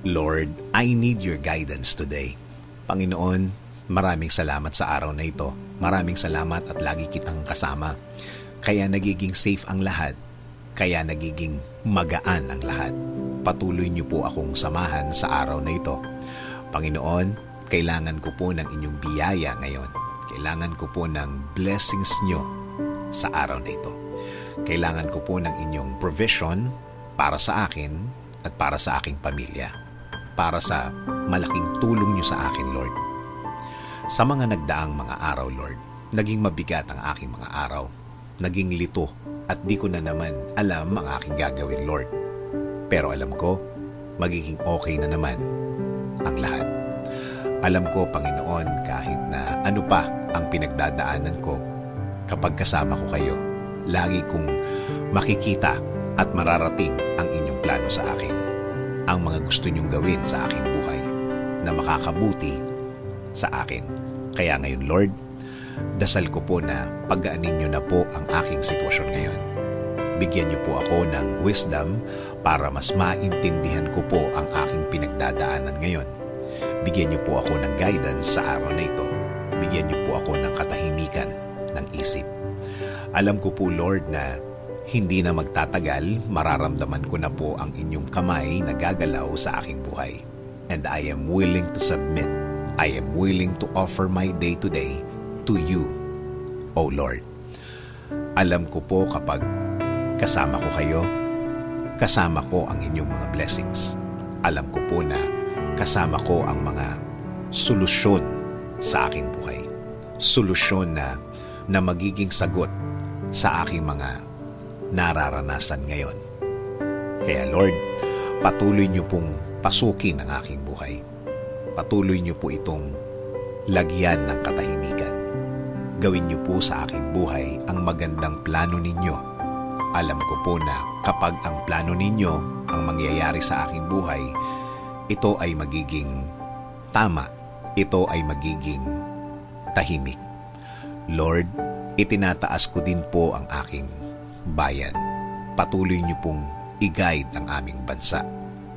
Lord, I need your guidance today. Panginoon, maraming salamat sa araw na ito. Maraming salamat at lagi kitang kasama. Kaya nagiging safe ang lahat. Kaya nagiging magaan ang lahat. Patuloy niyo po akong samahan sa araw na ito. Panginoon, kailangan ko po ng inyong biyaya ngayon. Kailangan ko po ng blessings niyo sa araw na ito. Kailangan ko po ng inyong provision para sa akin at para sa aking pamilya. Para sa malaking tulong niyo sa akin, Lord. Sa mga nagdaang mga araw, Lord, naging mabigat ang aking mga araw. Naging lito at di ko na naman alam ang aking gagawin, Lord. Pero alam ko, magiging okay na naman ang lahat. Alam ko, Panginoon, kahit na ano pa ang pinagdadaanan ko, kapag kasama ko kayo, lagi kong makikita at mararating ang inyong plano sa akin. Ang mga gusto niyong gawin sa aking buhay na makakabuti sa akin. Kaya ngayon, Lord, dasal ko po na pagaanin niyo na po ang aking sitwasyon ngayon. Bigyan niyo po ako ng wisdom para mas maintindihan ko po ang aking pinagdadaanan ngayon. Bigyan niyo po ako ng guidance sa araw na ito. Bigyan niyo po ako ng katahimikan ng isip. Alam ko po, Lord, na hindi na magtatagal, mararamdaman ko na po ang inyong kamay na gagalaw sa aking buhay. And I am willing to submit. I am willing to offer my day today to you, O Lord. Alam ko po kapag kasama ko kayo, kasama ko ang inyong mga blessings. Alam ko po na kasama ko ang mga solusyon sa aking buhay. Solusyon na magiging sagot sa aking mga nararanasan ngayon. Kaya Lord, patuloy niyo pong pasukin ang aking buhay. Patuloy niyo po itong lagyan ng katahimikan. Gawin niyo po sa aking buhay ang magandang plano ninyo. Alam ko po na kapag ang plano ninyo ang mangyayari sa aking buhay, ito ay magiging tama. Ito ay magiging tahimik. Lord, itinataas ko din po ang aking bayan. Patuloy niyo pong i-guide ang aming bansa.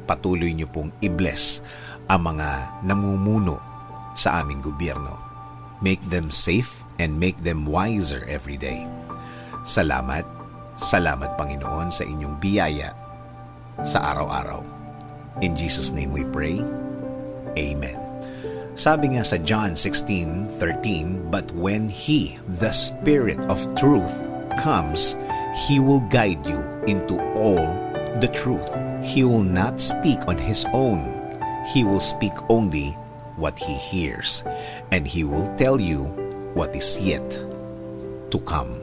Patuloy niyo pong i-bless ang mga namumuno sa aming gobyerno. Make them safe and make them wiser every day. Salamat, salamat Panginoon sa inyong biyaya sa araw-araw. In Jesus' name we pray. Amen. Sabi nga sa John 16:13, "But when He, the Spirit of truth, comes, He will guide you into all the truth. He will not speak on His own. He will speak only what He hears, and He will tell you what is yet to come."